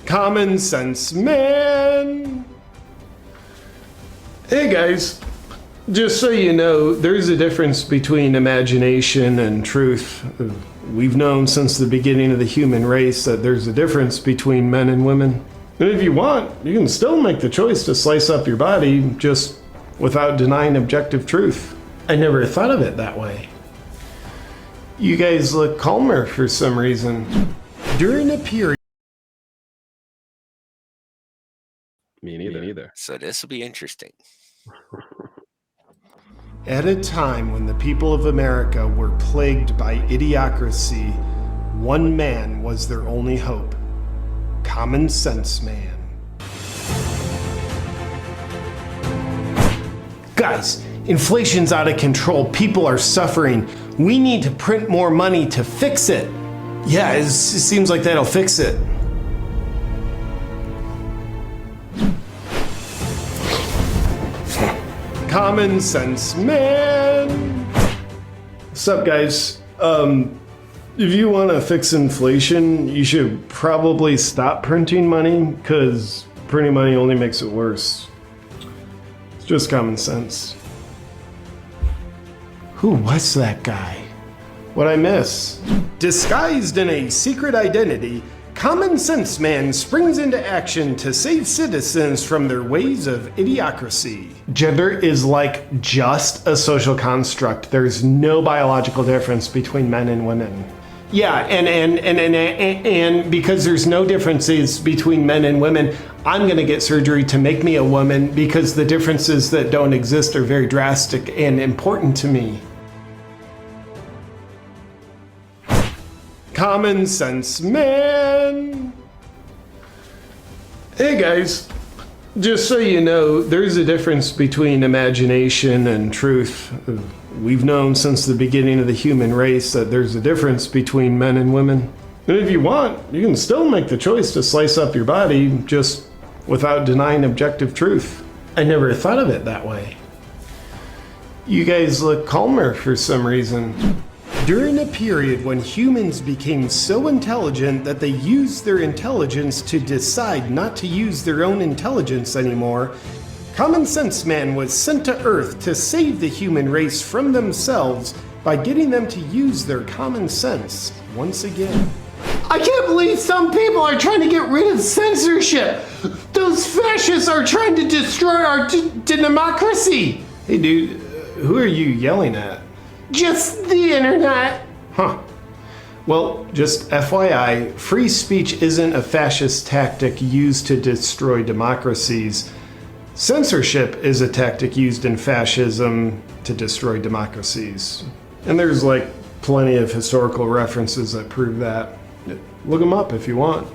Common sense, man. Hey guys, just so you know, there's a difference between imagination and truth. We've known since the beginning of the human race that there's a difference between men and women. And if you want, you can still make the choice to slice up your body just without denying objective truth. I never thought of it that way. You guys look calmer for some reason. During a period. Me neither. So this will be interesting. At a time when the people of America were plagued by idiocracy, one man was their only hope. Common sense man. Guys, inflation's out of control. People are suffering. We need to print more money to fix it. Yeah, it seems like that'll fix it. Common sense man. What's up, guys? If you want to fix inflation, you should probably stop printing money, because printing money only makes it worse. It's just common sense. Who was that guy? What'd I miss? Disguised in a secret identity, Common Sense Man springs into action to save citizens from their ways of idiocracy. Gender is like just a social construct. There's no biological difference between men and women. Yeah, and because there's no differences between men and women, I'm gonna get surgery to make me a woman because the differences that don't exist are very drastic and important to me. Common sense man. Hey guys, just so you know, there's a difference between imagination and truth. We've known since the beginning of the human race that there's a difference between men and women. And if you want, you can still make the choice to slice up your body just without denying objective truth. I never thought of it that way. You guys look calmer for some reason. During a period when humans became so intelligent that they used their intelligence to decide not to use their own intelligence anymore, Common Sense Man was sent to Earth to save the human race from themselves by getting them to use their common sense once again. I can't believe some people are trying to get rid of censorship. Those fascists are trying to destroy our democracy. Hey dude, who are you yelling at? Just the internet. Huh. Well, just FYI, free speech isn't a fascist tactic used to destroy democracies. Censorship is a tactic used in fascism to destroy democracies. And there's like plenty of historical references that prove that. Look them up if you want.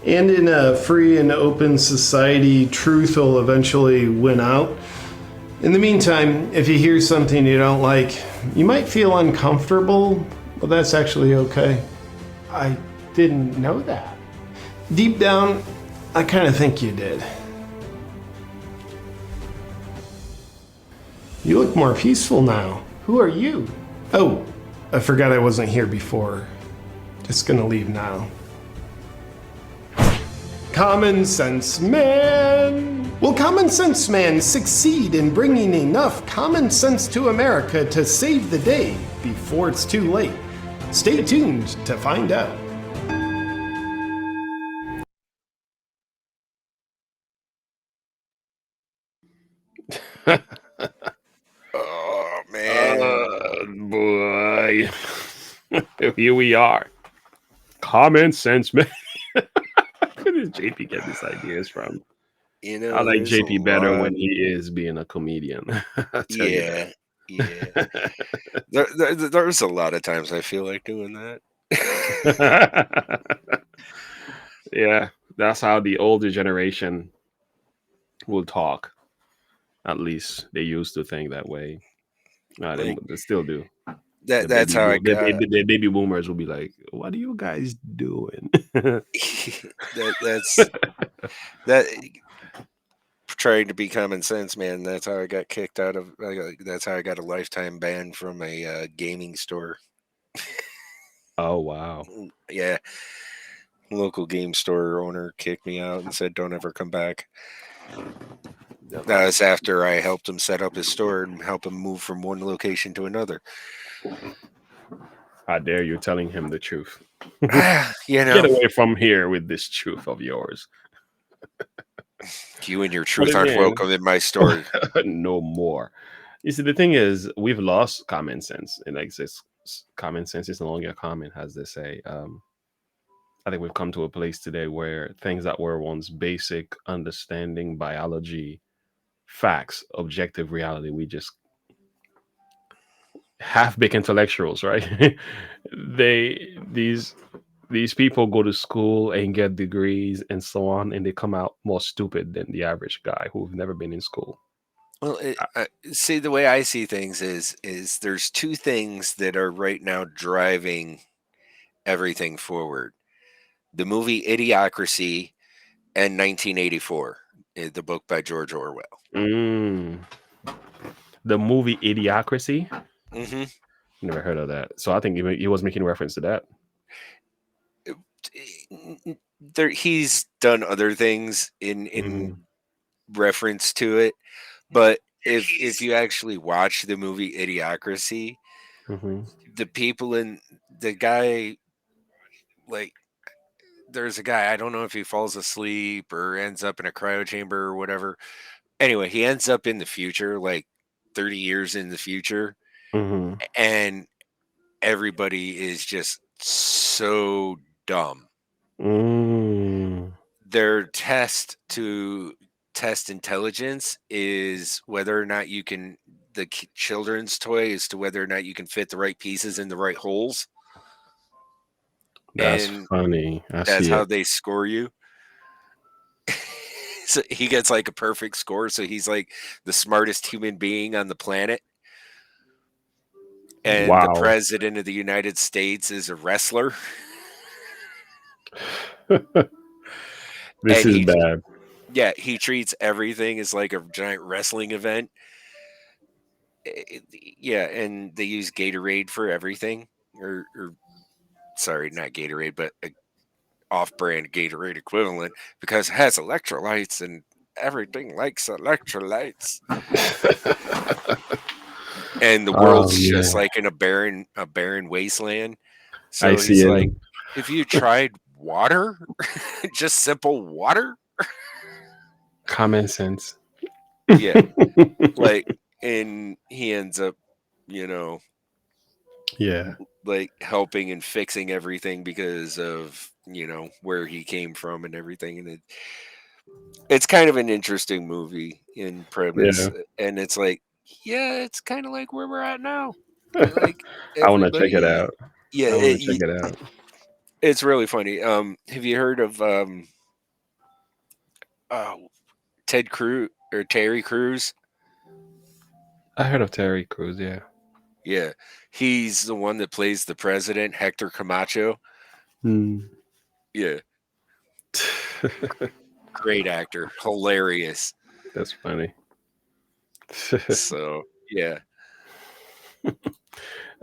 And in a free and open society, truth will eventually win out. In the meantime, if you hear something you don't like, you might feel uncomfortable, but that's actually okay. I didn't know that. Deep down, I kind of think you did. You look more peaceful now. Who are you? Oh, I forgot I wasn't here before. Just gonna leave now. Common Sense Man. Will Common Sense Man succeed in bringing enough common sense to America to save the day before it's too late? Stay tuned to find out. Oh man, Boy. Here we are. Common Sense Man. Where does JP get these ideas from? you know, I like there's JP a better lot- when he is being a comedian. I'll tell you that. Yeah. There's a lot of times I feel like doing that. Yeah, that's how the older generation will talk. At least they used to think that way. They still do. That's how I got. The baby boomers will be like, "What are you guys doing?" That's that. Trying to be common sense, man. That's how I got kicked out of. That's how I got a lifetime ban from a gaming store. Oh wow! Yeah, Local game store owner kicked me out and said, "Don't ever come back." That's after I helped him set up his store and help him move from one location to another. How dare you telling him the truth? You Get know, away from here with this truth of yours. you and your But truth aren't again, welcome in my store. no more. You see, the thing is, we've lost common sense. It exists. Common sense is no longer common, as they say. I think we've come to a place today where things that were once basic understanding, biology, facts, objective reality, we just half big intellectuals, right? they these people go to school and get degrees and so on, and they come out more stupid than the average guy who've never been in school. Well, see, the way I see things is there's two things that are right now driving everything forward: the movie Idiocracy and 1984, the book by George Orwell. Mm. The movie Idiocracy. Hmm. Never heard of that. So I think he was making reference to that. He's done other things in Mm-hmm. reference to it, but if you actually watch the movie Idiocracy, Mm-hmm. the people in the guy, like, there's a guy, I don't know if he falls asleep or ends up in a cryo chamber or whatever. Anyway, he ends up in the future, like 30 years in the future, Mm-hmm. and everybody is just so dumb. Mm. Their test to test intelligence is whether or not you can, the children's toy is to whether or not you can fit the right pieces in the right holes, That's and funny. I that's see how it. they score you. So he gets like a perfect score, so he's like the smartest human being on the planet, and the Wow. president of the United States is a wrestler. This And is bad. yeah, he treats everything as like a giant wrestling event. Yeah, and they use Gatorade for everything, or sorry, not Gatorade, but a off-brand Gatorade equivalent, because it has electrolytes and everything likes electrolytes. And the Oh world's just man, like in a barren wasteland. I So see he's it. like, "Have you tried water? Just simple water?" Common sense. Yeah, like, and he ends up, you know, Yeah, like helping and fixing everything because of, where he came from and everything. And it's kind of an interesting movie in premise, yeah. and it's like, yeah, it's kind of like where we're at now. Like, I want to check it everybody, out. yeah, I want to check it out. it's really funny. Have you heard of uh, Ted Cruz or Terry Crews? I heard of Terry Crews. Yeah. Yeah, he's the one that plays the president, Hector Camacho. Hmm. Yeah, great actor, hilarious. That's funny. So yeah.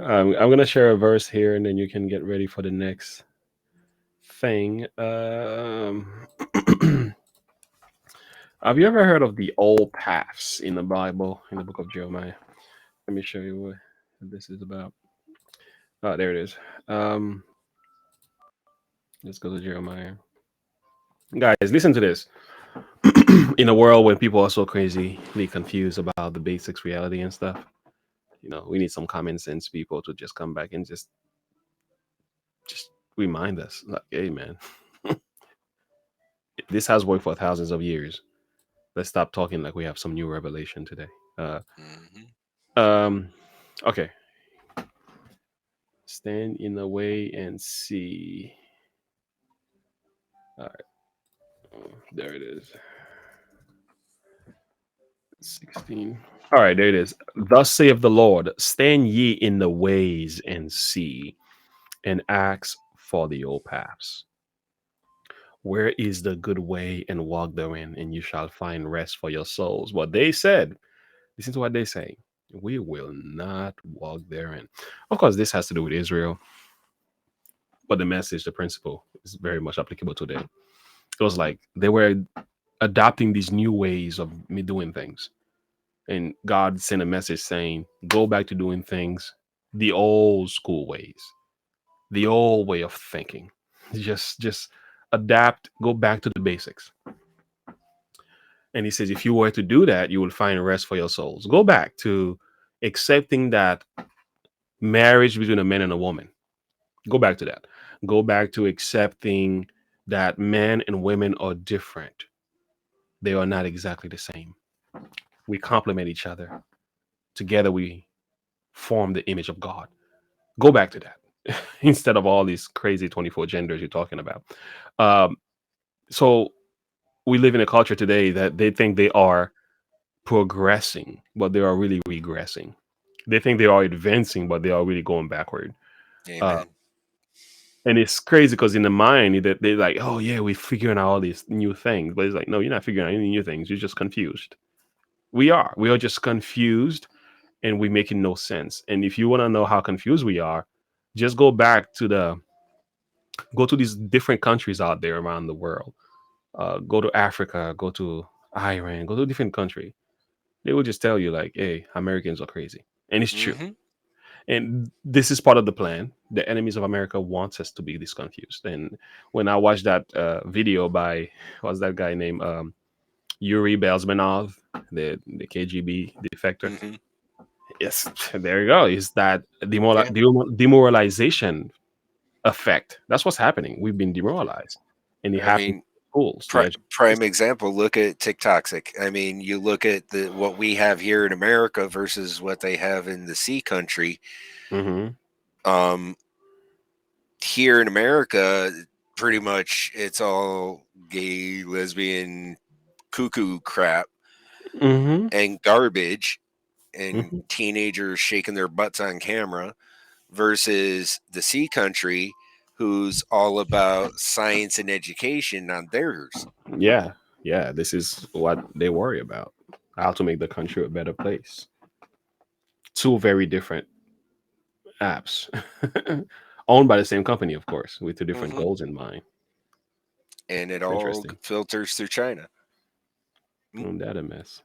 I'm gonna share a verse here, and then you can get ready for the next thing. Have you ever heard of the old paths in the Bible, in the book of Jeremiah? Let me show you what this is about. Oh, there it is. Um, let's go to Jeremiah. Guys, listen to this. In a world when people are so crazily confused about the basics, reality, and stuff, we need some common sense people to just come back and just remind us, like, hey, man, this has worked for thousands of years. Let's stop talking like we have some new revelation today. Uh, Hmm. um, okay. Stand in the way and see. All right, there it is. 16. All right, there it is. Thus saith the Lord, stand ye in the ways and see, and ask for the old paths. Where is the good way, and walk therein, and you shall find rest for your souls. What they said, listen to what they say. We will not walk therein. Of course, this has to do with Israel. but the message, the principle is very much applicable today. It was like they were adopting these new ways of me doing things. And God sent a message saying, go back to doing things the old school ways, the old way of thinking. Just adapt, go back to the basics. And he says, if you were to do that, you will find rest for your souls. Go back to accepting that marriage between a man and a woman. Go back to that. Go back to accepting that men and women are different. They are not exactly the same. We complement each other. Together we form the image of God. Go back to that instead of all these crazy 24 genders you're talking about. Um, so we live in a culture today that they think they are progressing, but they are really regressing. They think they are advancing, but they are really going backward. Uh, Amen. and it's crazy because in the mind that they're like, oh yeah, we're figuring out all these new things, but it's like, no, you're not figuring out any new things. You're just confused. We are just confused, and we're making no sense. And if you want to know how confused we are, just go to these different countries out there around the world. Go to Africa, go to Iran, go to a different country. They will just tell you like, hey, Americans are crazy. And it's true. Hmm. And this is part of the plan. The enemies of America wants us to be this confused. And when I watched that video by what's that guy named Yuri Bezmenov, the KGB defector. Hmm. Yes, there you go. Is that Yeah. demoralization effect? That's what's happening. We've been demoralized, and it I happens mean, in schools. The education prime example. Look at TikToxic. I mean, you look at the what we have here in America versus what they have in the sea country. system. Um, Here in America, pretty much it's all gay, lesbian, cuckoo crap Mm-hmm. and garbage and Mm-hmm. teenagers shaking their butts on camera versus the sea country who's all about science and education on theirs. Yeah, yeah. This is what they worry about: how to make the country a better place. Two very different apps, owned by the same company, of course, with two different Hmm. goals in mind. And it all Interesting. filters through China. Mm. That a mess.